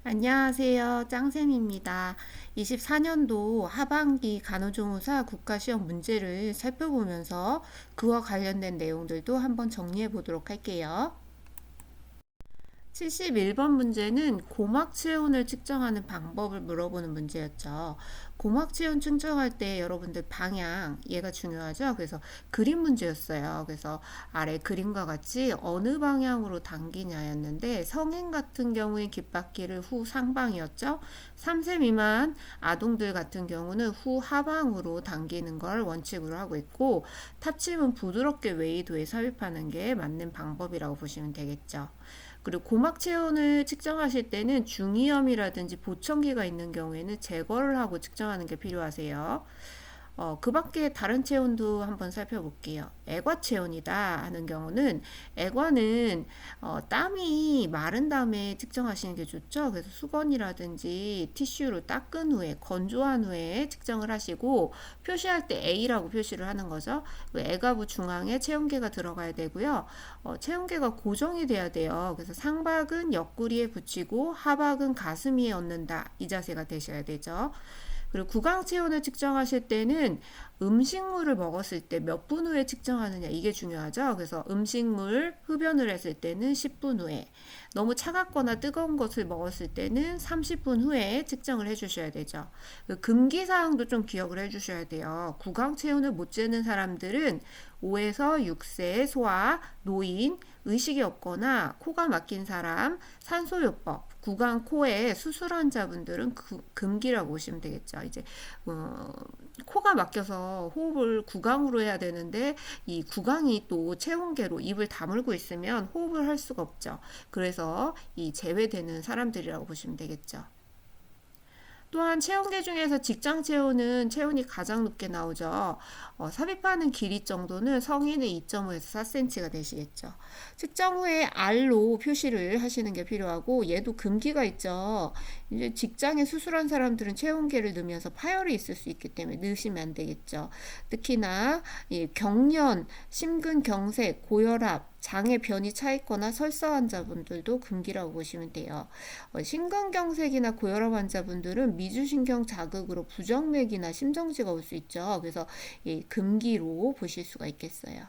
안녕하세요. 짱쌤입니다. 24년도 하반기 간호조무사 국가시험 문제를 살펴보면서 그와 관련된 내용들도 한번 정리해 보도록 할게요. 71번 문제는 고막 체온을 측정하는 방법을 물어보는 문제였죠. 고막 체온 측정할 때 여러분들 방향, 얘가 중요하죠. 그래서 그림 문제였어요. 그래서 아래 그림과 같이 어느 방향으로 당기냐였는데 성인 같은 경우에 귓바퀴를 후 상방이었죠. 3세 미만 아동들 같은 경우는 후 하방으로 당기는 걸 원칙으로 하고 있고, 탑침은 부드럽게 웨이도에 삽입하는 게 맞는 방법이라고 보시면 되겠죠. 그리고 고막 체온을 측정하실 때는 중이염이라든지 보청기가 있는 경우에는 제거를 하고 측정하는 게 필요하세요. 그 밖에 다른 체온도 한번 살펴볼게요. 애과 체온이다 하는 경우는 애과는 땀이 마른 다음에 측정하시는 게 좋죠. 그래서 수건이라든지 티슈로 닦은 후에 건조한 후에 측정을 하시고 표시할 때 A라고 표시를 하는 거죠. 애가부 중앙에 체온계가 들어가야 되고요. 체온계가 고정이 돼야 돼요. 그래서 상박은 옆구리에 붙이고 하박은 가슴 위에 얹는다. 이 자세가 되셔야 되죠. 그리고 구강 체온을 측정하실 때는 음식물을 먹었을 때 몇 분 후에 측정하느냐, 이게 중요하죠. 그래서 음식물 흡연을 했을 때는 10분 후에, 너무 차갑거나 뜨거운 것을 먹었을 때는 30분 후에 측정을 해주셔야 되죠. 금기사항도 좀 기억을 해주셔야 돼요. 구강 체온을 못 재는 사람들은 5에서 6세 소아, 노인, 의식이 없거나 코가 막힌 사람, 산소요법, 구강 코에 수술 환자분들은 금기라고 보시면 되겠죠. 이제 코가 막혀서 호흡을 구강으로 해야 되는데 이 구강이 또 체온계로 입을 다물고 있으면 호흡을 할 수가 없죠. 그래서 이 제외되는 사람들이라고 보시면 되겠죠. 또한 체온계 중에서 직장 체온은 체온이 가장 높게 나오죠. 삽입하는 길이 정도는 성인의 2.5에서 4cm가 되시겠죠. 측정 후에 R로 표시를 하시는 게 필요하고, 얘도 금기가 있죠. 이제 직장에 수술한 사람들은 체온계를 넣으면서 파열이 있을 수 있기 때문에 넣으시면 안 되겠죠. 특히나 경련, 심근경색, 고혈압, 장의 변이 차 있거나 설사 환자분들도 금기라고 보시면 돼요. 심근경색이나 고혈압 환자분들은 미주신경 자극으로 부정맥이나 심정지가 올 수 있죠. 그래서 금기로 보실 수가 있겠어요.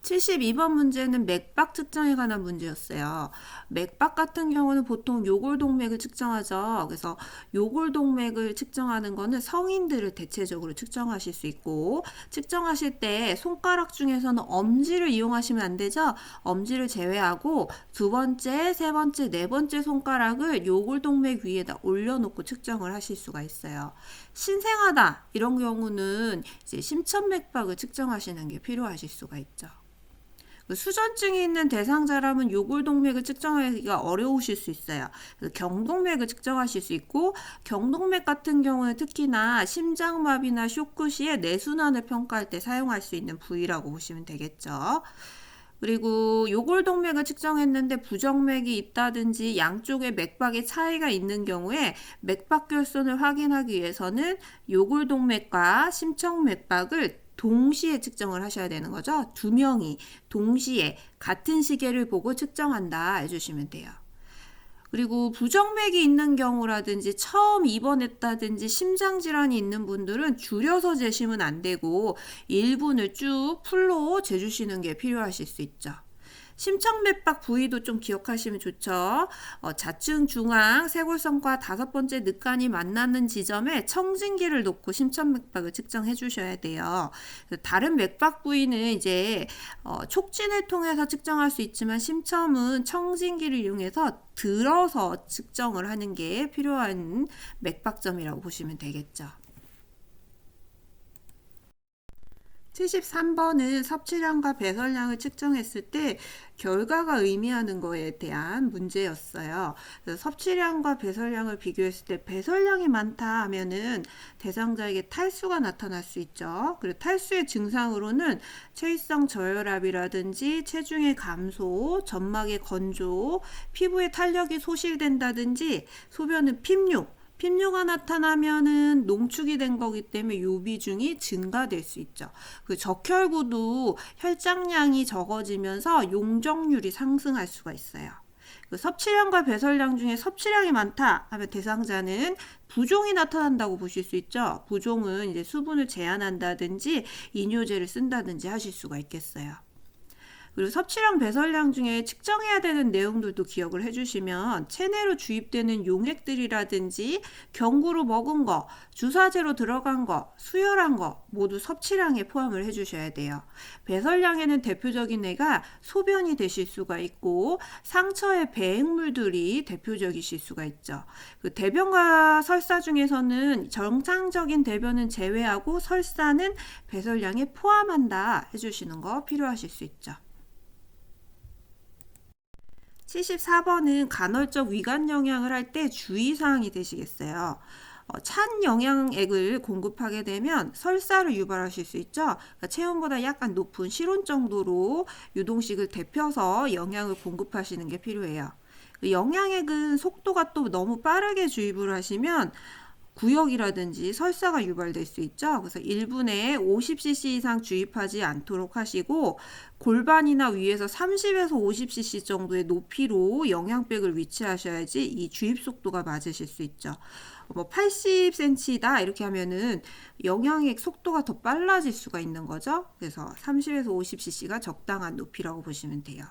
72번 문제는 맥박 측정에 관한 문제였어요. 맥박 같은 경우는 보통 요골동맥을 측정하죠. 그래서 요골동맥을 측정하는 거는 성인들을 대체적으로 측정하실 수 있고, 측정하실 때 손가락 중에서는 엄지를 이용하시면 안 되죠. 엄지를 제외하고 두 번째, 세 번째, 네 번째 손가락을 요골동맥 위에다 올려놓고 측정을 하실 수가 있어요. 신생하다 이런 경우는 이제 심천맥박을 측정하시는 게 필요하실 수가 있죠. 수전증이 있는 대상자라면 요골동맥을 측정하기가 어려우실 수 있어요. 경동맥을 측정하실 수 있고, 경동맥 같은 경우는 특히나 심장마비나 쇼크 시에 뇌순환을 평가할 때 사용할 수 있는 부위라고 보시면 되겠죠. 그리고 요골동맥을 측정했는데 부정맥이 있다든지 양쪽의 맥박의 차이가 있는 경우에 맥박결손을 확인하기 위해서는 요골동맥과 심청맥박을 동시에 측정을 하셔야 되는 거죠. 두 명이 동시에 같은 시계를 보고 측정한다 해주시면 돼요. 그리고 부정맥이 있는 경우라든지 처음 입원했다든지 심장질환이 있는 분들은 줄여서 재시면 안 되고 1분을 쭉 풀로 재주시는 게 필요하실 수 있죠. 심청맥박 부위도 좀 기억하시면 좋죠. 좌측 중앙 쇄골선과 다섯 번째 늑간이 만나는 지점에 청진기를 놓고 심청맥박을 측정해 주셔야 돼요. 다른 맥박 부위는 이제 촉진을 통해서 측정할 수 있지만 심청은 청진기를 이용해서 들어서 측정을 하는 게 필요한 맥박점이라고 보시면 되겠죠. 73번은 섭취량과 배설량을 측정했을 때 결과가 의미하는 거에 대한 문제였어요. 그래서 섭취량과 배설량을 비교했을 때 배설량이 많다 하면은 대상자에게 탈수가 나타날 수 있죠. 그리고 탈수의 증상으로는 체위성 저혈압이라든지 체중의 감소, 점막의 건조, 피부의 탄력이 소실된다든지 소변은 핍류가 나타나면은 농축이 된 거기 때문에 요 비중이 증가될 수 있죠. 그 적혈구도 혈장량이 적어지면서 용적률이 상승할 수가 있어요. 그 섭취량과 배설량 중에 섭취량이 많다 하면 대상자는 부종이 나타난다고 보실 수 있죠. 부종은 이제 수분을 제한한다든지 이뇨제를 쓴다든지 하실 수가 있겠어요. 그리고 섭취량, 배설량 중에 측정해야 되는 내용들도 기억을 해주시면 체내로 주입되는 용액들이라든지 경구로 먹은 거, 주사제로 들어간 거, 수혈한 거 모두 섭취량에 포함을 해주셔야 돼요. 배설량에는 대표적인 애가 소변이 되실 수가 있고 상처의 배액물들이 대표적이실 수가 있죠. 그 대변과 설사 중에서는 정상적인 대변은 제외하고 설사는 배설량에 포함한다 해주시는 거 필요하실 수 있죠. 74번은 간헐적 위간 영양을 할 때 주의사항이 되시겠어요. 찬 영양액을 공급하게 되면 설사를 유발하실 수 있죠. 그러니까 체온보다 약간 높은 실온 정도로 유동식을 데펴서 영양을 공급하시는 게 필요해요. 그 영양액은 속도가 또 너무 빠르게 주입을 하시면 구역이라든지 설사가 유발될 수 있죠. 그래서 1분에 50cc 이상 주입하지 않도록 하시고 골반이나 위에서 30에서 50cc 정도의 높이로 영양백을 위치하셔야지 이 주입 속도가 맞으실 수 있죠. 뭐 80cm다 이렇게 하면은 영양액 속도가 더 빨라질 수가 있는 거죠. 그래서 30에서 50cc가 적당한 높이라고 보시면 돼요.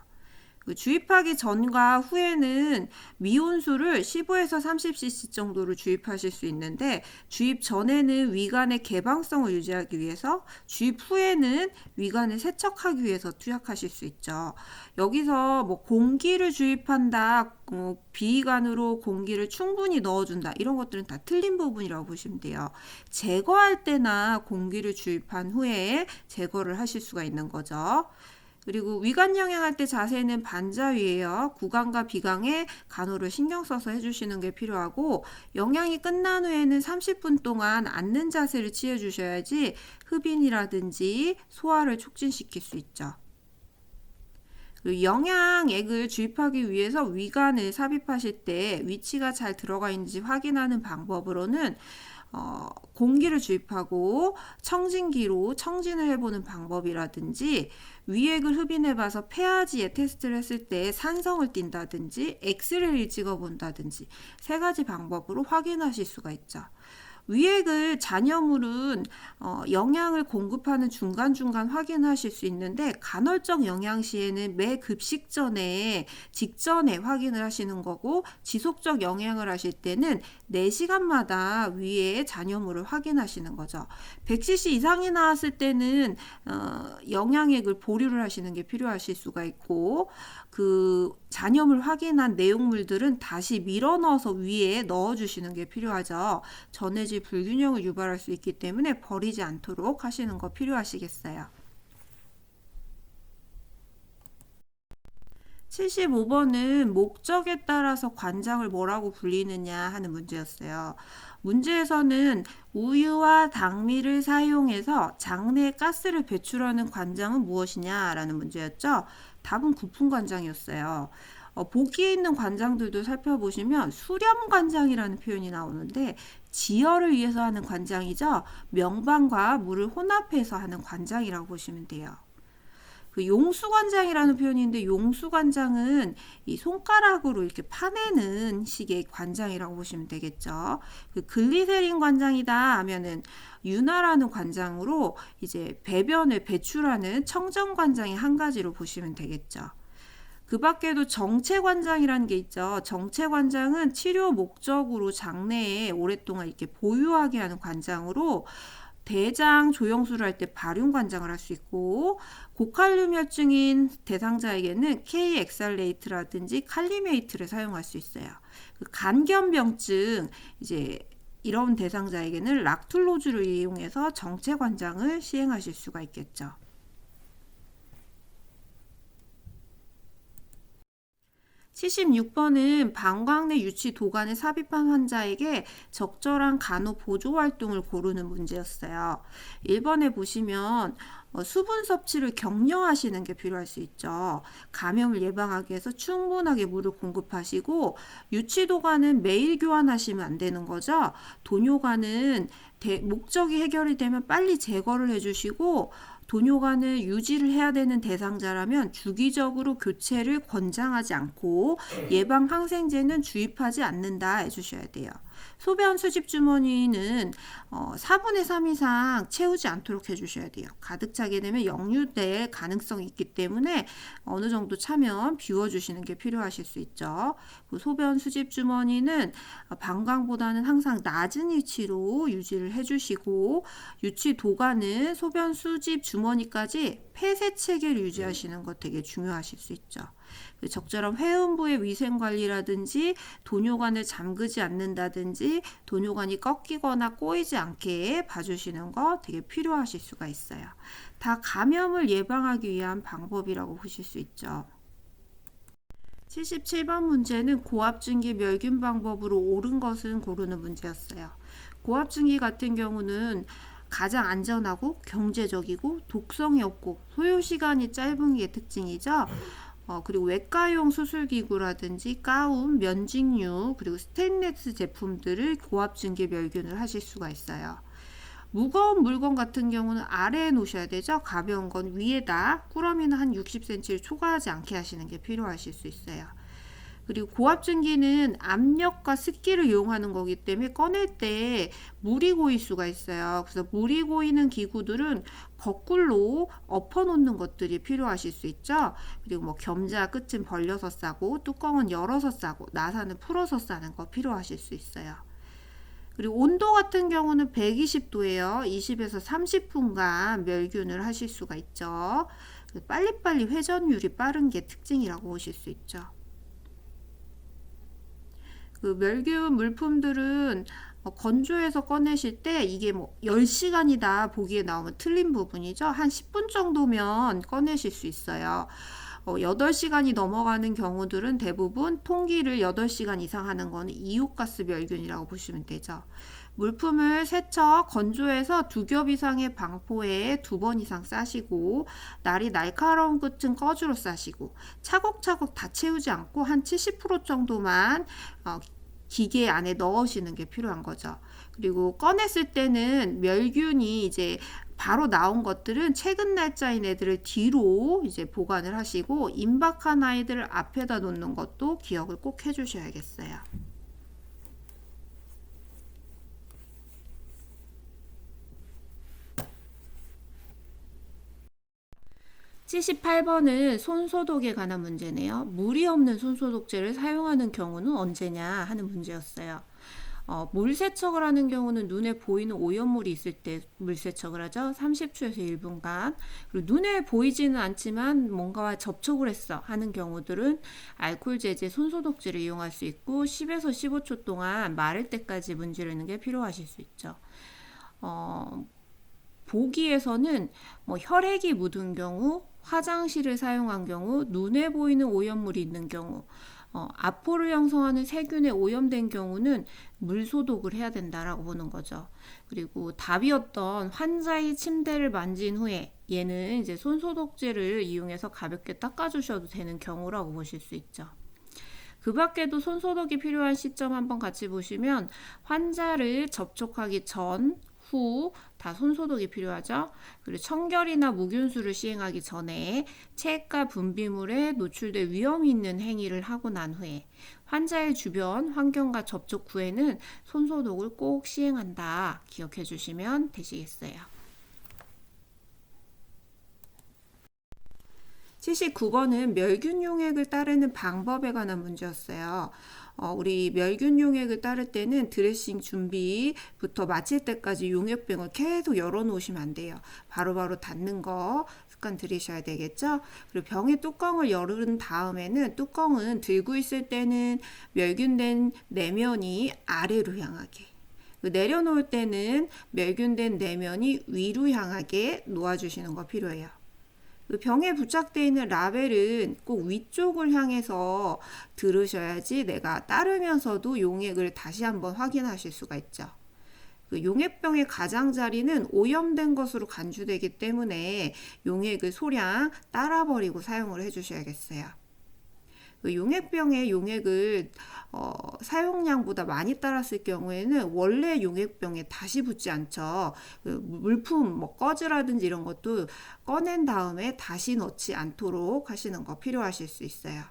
주입하기 전과 후에는 미온수를 15에서 30cc 정도로 주입하실 수 있는데 주입 전에는 위관의 개방성을 유지하기 위해서 주입 후에는 위관을 세척하기 위해서 투약하실 수 있죠. 여기서 뭐 공기를 주입한다, 비위관으로 공기를 충분히 넣어준다 이런 것들은 다 틀린 부분이라고 보시면 돼요. 제거할 때나 공기를 주입한 후에 제거를 하실 수가 있는 거죠. 그리고 위관 영양할 때 자세는 반자위예요. 구강과 비강에 간호를 신경 써서 해주시는 게 필요하고 영양이 끝난 후에는 30분 동안 앉는 자세를 취해 주셔야지 흡인이라든지 소화를 촉진시킬 수 있죠. 그리고 영양액을 주입하기 위해서 위관을 삽입하실 때 위치가 잘 들어가 있는지 확인하는 방법으로는 공기를 주입하고 청진기로 청진을 해보는 방법이라든지 위액을 흡인해봐서 폐하지에 테스트를 했을 때 산성을 띈다든지 엑스레이를 찍어본다든지 세 가지 방법으로 확인하실 수가 있죠. 위액을 잔여물은 영양을 공급하는 중간중간 확인하실 수 있는데 간헐적 영양 시에는 매 급식 전에 직전에 확인을 하시는 거고 지속적 영양을 하실 때는 4시간마다 위에 잔여물을 확인하시는 거죠. 100cc 이상이 나왔을 때는 영양액을 보류를 하시는 게 필요하실 수가 있고 그 잔여물 확인한 내용물들은 다시 밀어 넣어서 위에 넣어 주시는 게 필요하죠. 전해질 불균형을 유발할 수 있기 때문에 버리지 않도록 하시는 거 필요하시겠어요. 75번은 목적에 따라서 관장을 뭐라고 불리느냐 하는 문제였어요. 문제에서는 우유와 당미를 사용해서 장내에 가스를 배출하는 관장은 무엇이냐라는 문제였죠. 답은 구풍관장이었어요. 보기에 있는 관장들도 살펴보시면 수렴관장이라는 표현이 나오는데 지혈을 위해서 하는 관장이죠. 명방과 물을 혼합해서 하는 관장이라고 보시면 돼요. 그 용수관장이라는 표현이 있는데 용수관장은 이 손가락으로 이렇게 파내는 식의 관장이라고 보시면 되겠죠. 그 글리세린 관장이다 하면은 윤활하는 관장으로 이제 배변을 배출하는 청정관장의 한 가지로 보시면 되겠죠. 그 밖에도 정체관장이라는 게 있죠. 정체관장은 치료 목적으로 장내에 오랫동안 이렇게 보유하게 하는 관장으로 대장 조영술을 할 때 발윤관장을 할 수 있고 고칼륨 혈증인 대상자에게는 K엑살레이트라든지 칼리메이트를 사용할 수 있어요. 그 간견병증 이제 이런 대상자에게는 락툴로즈를 이용해서 정체관장을 시행하실 수가 있겠죠. 76번은 방광내 유치 도관을 삽입한 환자에게 적절한 간호 보조 활동을 고르는 문제였어요. 1번에 보시면 수분 섭취를 격려하시는 게 필요할 수 있죠. 감염을 예방하기 위해서 충분하게 물을 공급하시고 유치도관은 매일 교환하시면 안 되는 거죠. 돈요관은 목적이 해결이 되면 빨리 제거를 해주시고 돈요관을 유지를 해야 되는 대상자라면 주기적으로 교체를 권장하지 않고 예방 항생제는 주입하지 않는다 해주셔야 돼요. 소변 수집 주머니는 4분의 3 이상 채우지 않도록 해주셔야 돼요. 가득 차게 되면 역류될 가능성이 있기 때문에 어느 정도 차면 비워주시는 게 필요하실 수 있죠. 소변 수집 주머니는 방광보다는 항상 낮은 위치로 유지를 해주시고, 유치 도가는 소변 수집 주머니까지 폐쇄 체계를 유지하시는 것 되게 중요하실 수 있죠. 적절한 회음부의 위생관리라든지 돈요관을 잠그지 않는다든지 돈요관이 꺾이거나 꼬이지 않게 봐주시는 거 되게 필요하실 수가 있어요. 다 감염을 예방하기 위한 방법이라고 보실 수 있죠. 77번 문제는 고압증기 멸균 방법으로 옳은 것은 고르는 문제였어요. 고압증기 같은 경우는 가장 안전하고 경제적이고 독성이 없고 소요시간이 짧은 게 특징이죠. 그리고 외과용 수술기구라든지 가운, 면직류, 그리고 스테인레스 제품들을 고압증기 멸균을 하실 수가 있어요. 무거운 물건 같은 경우는 아래에 놓으셔야 되죠. 가벼운 건 위에다, 꾸러미는 한 60cm를 초과하지 않게 하시는 게 필요하실 수 있어요. 그리고 고압증기는 압력과 습기를 이용하는 거기 때문에 꺼낼 때 물이 고일 수가 있어요. 그래서 물이 고이는 기구들은 거꾸로 엎어 놓는 것들이 필요하실 수 있죠. 그리고 뭐 겸자 끝은 벌려서 싸고 뚜껑은 열어서 싸고 나사는 풀어서 싸는 거 필요하실 수 있어요. 그리고 온도 같은 경우는 120도예요. 20에서 30분간 멸균을 하실 수가 있죠. 빨리빨리 회전율이 빠른 게 특징이라고 보실 수 있죠. 그 멸균 물품들은 건조해서 꺼내실 때 이게 뭐 10시간이다 보기에 나오면 틀린 부분이죠. 한 10분 정도면 꺼내실 수 있어요. 8시간이 넘어가는 경우들은 대부분 통기를 8시간 이상 하는 거는 이온가스 멸균이라고 보시면 되죠. 물품을 세척, 건조해서 2겹 이상의 방포에 2번 이상 싸시고, 날이 날카로운 끝은 꺼주로 싸시고, 차곡차곡 다 채우지 않고 한 70% 정도만 기계 안에 넣으시는 게 필요한 거죠. 그리고 꺼냈을 때는 멸균이 이제 바로 나온 것들은 최근 날짜인 애들을 뒤로 이제 보관을 하시고, 임박한 아이들을 앞에다 놓는 것도 기억을 꼭 해주셔야겠어요. 78번은 손소독에 관한 문제네요. 물이 없는 손소독제를 사용하는 경우는 언제냐 하는 문제였어요. 물 세척을 하는 경우는 눈에 보이는 오염물이 있을 때 물 세척을 하죠. 30초에서 1분간. 그리고 눈에 보이지는 않지만 뭔가와 접촉을 했어 하는 경우들은 알코올 제제 손소독제를 이용할 수 있고 10에서 15초 동안 마를 때까지 문지르는 게 필요하실 수 있죠. 보기에서는 뭐 혈액이 묻은 경우, 화장실을 사용한 경우, 눈에 보이는 오염물이 있는 경우, 아포를 형성하는 세균에 오염된 경우는 물 소독을 해야 된다라고 보는 거죠. 그리고 답이었던 환자의 침대를 만진 후에 얘는 이제 손소독제를 이용해서 가볍게 닦아주셔도 되는 경우라고 보실 수 있죠. 그 밖에도 손소독이 필요한 시점 한번 같이 보시면 환자를 접촉하기 전, 후 다 손소독이 필요하죠. 그리고 청결이나 무균수를 시행하기 전에 체과 분비물에 노출될 위험이 있는 행위를 하고 난 후에 환자의 주변 환경과 접촉 후에는 손소독을 꼭 시행한다. 기억해 주시면 되시겠어요. 79번은 멸균 용액을 따르는 방법에 관한 문제였어요. 우리 멸균 용액을 따를 때는 드레싱 준비부터 마칠 때까지 용액병을 계속 열어 놓으시면 안 돼요. 바로바로 닫는 거 습관 들이셔야 되겠죠. 그리고 병의 뚜껑을 열은 다음에는 뚜껑은 들고 있을 때는 멸균된 내면이 아래로 향하게, 내려놓을 때는 멸균된 내면이 위로 향하게 놓아주시는 거 필요해요. 병에 부착되어 있는 라벨은 꼭 위쪽을 향해서 들으셔야지 내가 따르면서도 용액을 다시 한번 확인하실 수가 있죠. 용액병의 가장자리는 오염된 것으로 간주되기 때문에 용액을 소량 따라버리고 사용을 해주셔야겠어요. 그 용액병에 용액을 사용량보다 많이 따랐을 경우에는 원래 용액병에 다시 붓지 않죠. 그 물품 뭐 꺼즈라든지 이런 것도 꺼낸 다음에 다시 넣지 않도록 하시는 거 필요하실 수 있어요.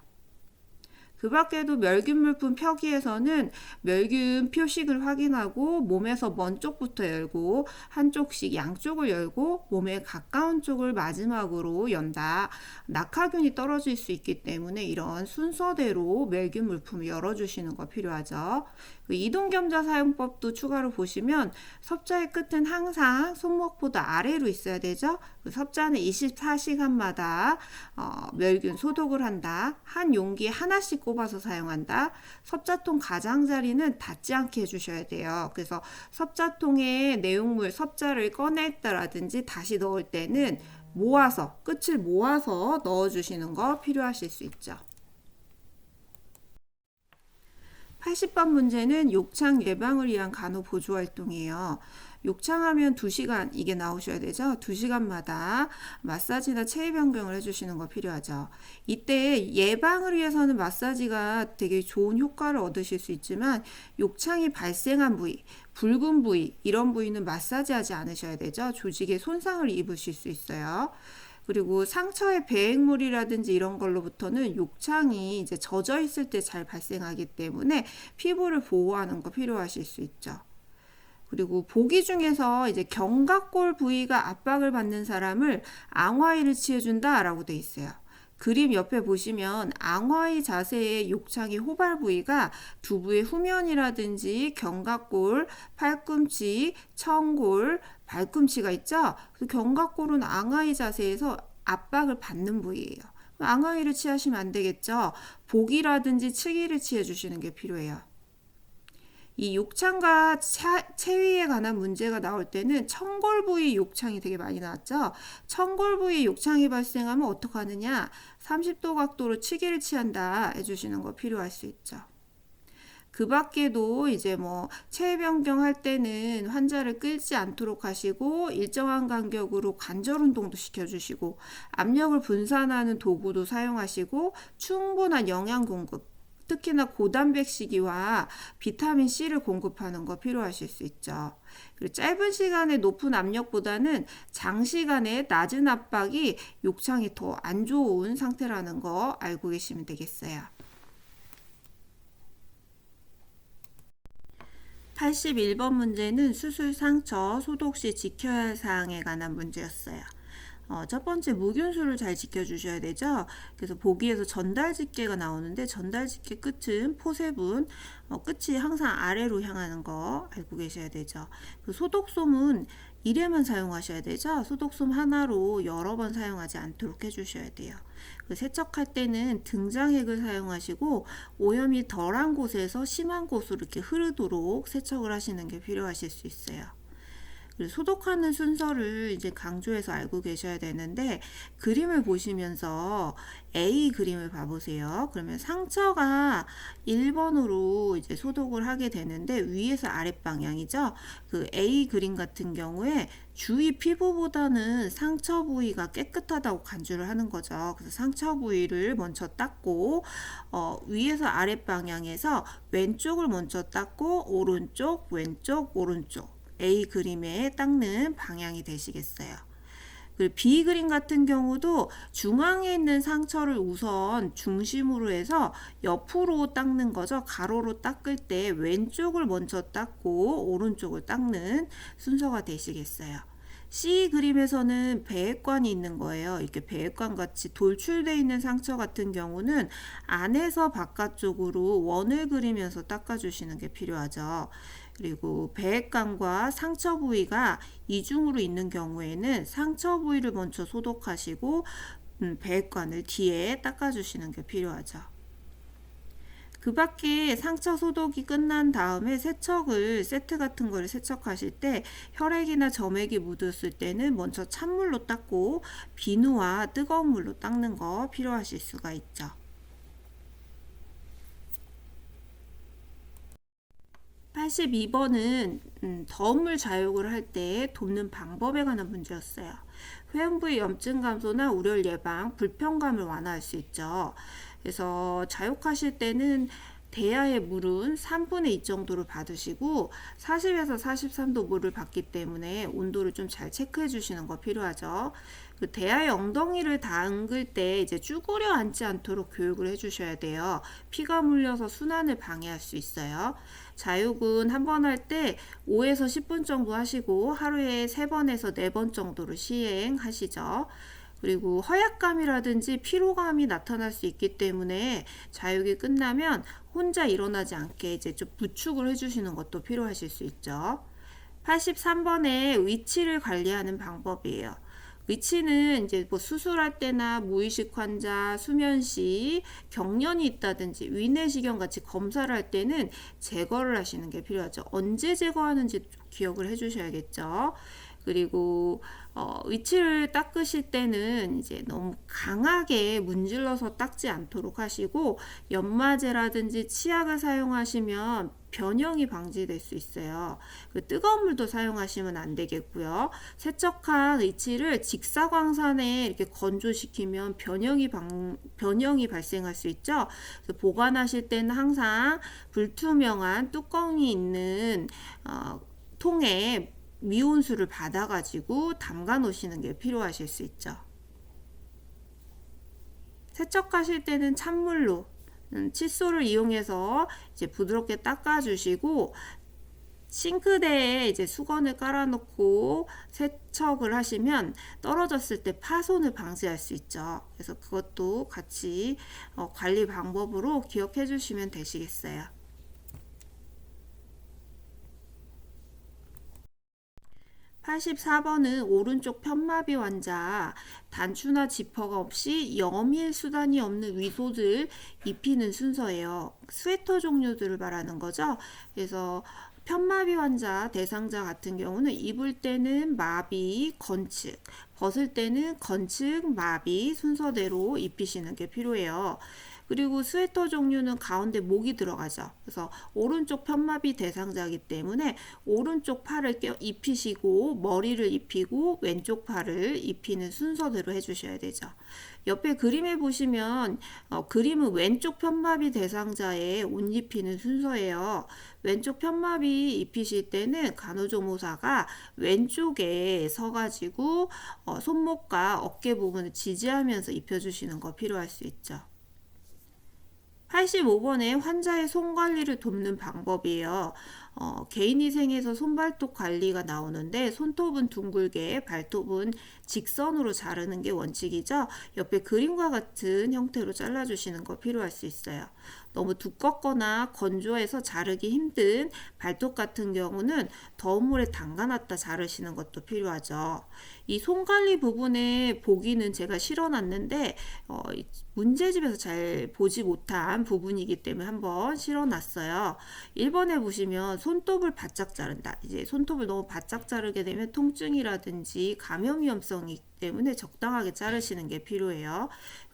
그 밖에도 멸균 물품 표기에서는 멸균 표식을 확인하고 몸에서 먼 쪽부터 열고 한쪽씩 양쪽을 열고 몸에 가까운 쪽을 마지막으로 연다. 낙하균이 떨어질 수 있기 때문에 이런 순서대로 멸균 물품을 열어주시는 거 필요하죠. 그 이동겸자 사용법도 추가로 보시면 섭자의 끝은 항상 손목보다 아래로 있어야 되죠. 그 섭자는 24시간마다 멸균 소독을 한다. 한 용기에 하나씩 꼽아서 사용한다. 섭자통 가장자리는 닿지 않게 해주셔야 돼요. 그래서 섭자통에 내용물 섭자를 꺼냈다라든지 다시 넣을 때는 모아서 끝을 모아서 넣어주시는 거 필요하실 수 있죠. 80번 문제는 욕창 예방을 위한 간호 보조 활동이에요. 욕창하면 2시간 이게 나오셔야 되죠. 2시간마다 마사지나 체위 변경을 해주시는 거 필요하죠. 이때 예방을 위해서는 마사지가 되게 좋은 효과를 얻으실 수 있지만 욕창이 발생한 부위, 붉은 부위 이런 부위는 마사지하지 않으셔야 되죠. 조직에 손상을 입으실 수 있어요. 그리고 상처의 배액물이라든지 이런 걸로부터는 욕창이 이제 젖어 있을 때 잘 발생하기 때문에 피부를 보호하는 거 필요하실 수 있죠. 그리고 보기 중에서 이제 견갑골 부위가 압박을 받는 사람을 앙화의를 취해준다라고 돼 있어요. 그림 옆에 보시면 앙화의 자세의 욕창의 호발 부위가 두부의 후면이라든지 견갑골, 팔꿈치, 청골, 발꿈치가 있죠. 그 견갑골은 앙하의 자세에서 압박을 받는 부위예요. 앙하의를 취하시면 안 되겠죠. 복이라든지 측이를 취해 주시는 게 필요해요. 이 욕창과 체위에 관한 문제가 나올 때는 청골 부위 욕창이 되게 많이 나왔죠. 청골 부위 욕창이 발생하면 어떻게 하느냐? 30도 각도로 치기를 취한다 해주시는 거 필요할 수 있죠. 그 밖에도 이제 뭐 체위 변경할 때는 환자를 끌지 않도록 하시고 일정한 간격으로 관절 운동도 시켜주시고 압력을 분산하는 도구도 사용하시고 충분한 영양 공급 특히나 고단백 식이와 비타민 C를 공급하는 거 필요하실 수 있죠. 그리고 짧은 시간에 높은 압력보다는 장시간에 낮은 압박이 욕창이 더 안 좋은 상태라는 거 알고 계시면 되겠어요. 81번 문제는 수술 상처 소독 시 지켜야 할 사항에 관한 문제였어요. 첫 번째 무균수를 잘 지켜주셔야 되죠. 그래서 보기에서 전달집게가 나오는데 전달집게 끝은 포세분, 끝이 항상 아래로 향하는 거 알고 계셔야 되죠. 그 소독솜은 1회만 사용하셔야 되죠. 소독솜 하나로 여러 번 사용하지 않도록 해주셔야 돼요. 그 세척할 때는 등장액을 사용하시고 오염이 덜한 곳에서 심한 곳으로 이렇게 흐르도록 세척을 하시는 게 필요하실 수 있어요. 소독하는 순서를 이제 강조해서 알고 계셔야 되는데 그림을 보시면서 A 그림을 봐보세요. 그러면 상처가 1번으로 이제 소독을 하게 되는데 위에서 아랫방향이죠. 그 A 그림 같은 경우에 주위 피부보다는 상처 부위가 깨끗하다고 간주를 하는 거죠. 그래서 상처 부위를 먼저 닦고 위에서 아랫방향에서 왼쪽을 먼저 닦고 오른쪽, 왼쪽, 오른쪽 A 그림에 닦는 방향이 되시겠어요. 그리고 B 그림 같은 경우도 중앙에 있는 상처를 우선 중심으로 해서 옆으로 닦는 거죠. 가로로 닦을 때 왼쪽을 먼저 닦고 오른쪽을 닦는 순서가 되시겠어요. C 그림에서는 배액관이 있는 거예요. 이렇게 배액관 같이 돌출되어 있는 상처 같은 경우는 안에서 바깥쪽으로 원을 그리면서 닦아주시는 게 필요하죠. 그리고 배액관과 상처 부위가 이중으로 있는 경우에는 상처 부위를 먼저 소독하시고 배액관을 뒤에 닦아주시는 게 필요하죠. 그 밖에 상처 소독이 끝난 다음에 세척을 세트 같은 거를 세척하실 때 혈액이나 점액이 묻었을 때는 먼저 찬물로 닦고 비누와 뜨거운 물로 닦는 거 필요하실 수가 있죠. 82번은 더운 물 자욕을 할 때 돕는 방법에 관한 문제였어요. 회음부의 염증 감소나 우열 예방, 불편감을 완화할 수 있죠. 그래서 자욕하실 때는 대야의 물은 3분의 2 정도를 받으시고 40에서 43도 물을 받기 때문에 온도를 좀 잘 체크해 주시는 거 필요하죠. 그 대야의 엉덩이를 담글 때 이제 쭈그려 앉지 않도록 교육을 해 주셔야 돼요. 피가 물려서 순환을 방해할 수 있어요. 자욕은 한 번 할 때 5에서 10분 정도 하시고 하루에 3번에서 4번 정도로 시행하시죠. 그리고 허약감이라든지 피로감이 나타날 수 있기 때문에 자육이 끝나면 혼자 일어나지 않게 이제 좀 부축을 해주시는 것도 필요하실 수 있죠. 83번에 위치를 관리하는 방법이에요. 위치는 이제 뭐 수술할 때나 무의식 환자, 수면시, 경련이 있다든지 위내시경 같이 검사를 할 때는 제거를 하시는 게 필요하죠. 언제 제거하는지 기억을 해주셔야겠죠. 그리고 위치를 닦으실 때는 이제 너무 강하게 문질러서 닦지 않도록 하시고 연마제라든지 치약을 사용하시면 변형이 방지될 수 있어요. 그 뜨거운 물도 사용하시면 안 되겠고요. 세척한 위치를 직사광선에 이렇게 건조시키면 변형이 발생할 수 있죠. 그래서 보관하실 때는 항상 불투명한 뚜껑이 있는 통에 미온수를 받아가지고 담가 놓으시는 게 필요하실 수 있죠. 세척하실 때는 찬물로 칫솔을 이용해서 이제 부드럽게 닦아주시고 싱크대에 이제 수건을 깔아놓고 세척을 하시면 떨어졌을 때 파손을 방지할 수 있죠. 그래서 그것도 같이 관리 방법으로 기억해 주시면 되시겠어요. 84번은 오른쪽 편마비 환자, 단추나 지퍼가 없이 염일 수단이 없는 위소를 입히는 순서예요. 스웨터 종류들을 말하는 거죠. 그래서 편마비 환자 대상자 같은 경우는 입을 때는 마비, 건축, 벗을 때는 건축, 마비 순서대로 입히시는 게 필요해요. 그리고 스웨터 종류는 가운데 목이 들어가죠. 그래서 오른쪽 편마비 대상자이기 때문에 오른쪽 팔을 입히시고 머리를 입히고 왼쪽 팔을 입히는 순서대로 해주셔야 되죠. 옆에 그림에 보시면 그림은 왼쪽 편마비 대상자의 옷 입히는 순서예요. 왼쪽 편마비 입히실 때는 간호조무사가 왼쪽에 서가지고 손목과 어깨 부분을 지지하면서 입혀주시는 거 필요할 수 있죠. 85번에 환자의 손 관리를 돕는 방법이에요. 개인위생에서 손발톱 관리가 나오는데 손톱은 둥글게 발톱은 직선으로 자르는 게 원칙이죠. 옆에 그림과 같은 형태로 잘라주시는 거 필요할 수 있어요. 너무 두껍거나 건조해서 자르기 힘든 발톱 같은 경우는 더운 물에 담가놨다 자르시는 것도 필요하죠. 이 손관리 부분에 보기는 제가 실어놨는데 문제집에서 잘 보지 못한 부분이기 때문에 한번 실어놨어요. 1번에 보시면 손톱을 바짝 자른다. 이제 손톱을 너무 바짝 자르게 되면 통증이라든지 감염 위험성이 있기 때문에 적당하게 자르시는 게 필요해요.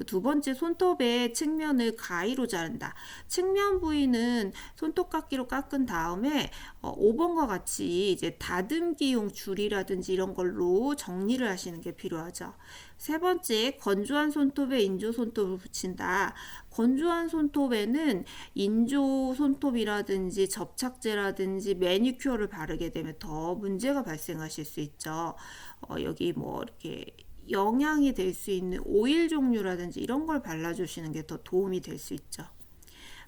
두 번째, 손톱의 측면을 가위로 자른다. 측면 부위는 손톱깎이로 깎은 다음에 5번과 같이 이제 다듬기용 줄이라든지 이런 걸로 정리를 하시는 게 필요하죠. 세 번째, 건조한 손톱에 인조 손톱을 붙인다. 건조한 손톱에는 인조 손톱이라든지 접착제라든지 매니큐어를 바르게 되면 더 문제가 발생하실 수 있죠. 여기 뭐 이렇게 영양이 될 수 있는 오일 종류라든지 이런 걸 발라주시는 게 더 도움이 될 수 있죠.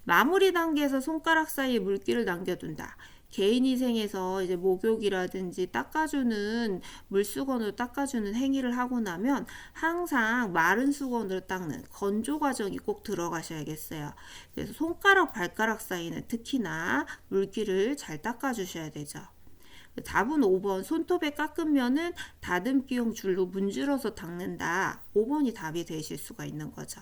마무리 단계에서 손가락 사이에 물기를 남겨둔다. 개인위생에서 이제 목욕이라든지 닦아주는 물수건으로 닦아주는 행위를 하고 나면 항상 마른 수건으로 닦는 건조 과정이 꼭 들어가셔야겠어요. 그래서 손가락, 발가락 사이는 특히나 물기를 잘 닦아주셔야 되죠. 답은 5번, 손톱에 깎은 면은 다듬기용 줄로 문질러서 닦는다. 5번이 답이 되실 수가 있는 거죠.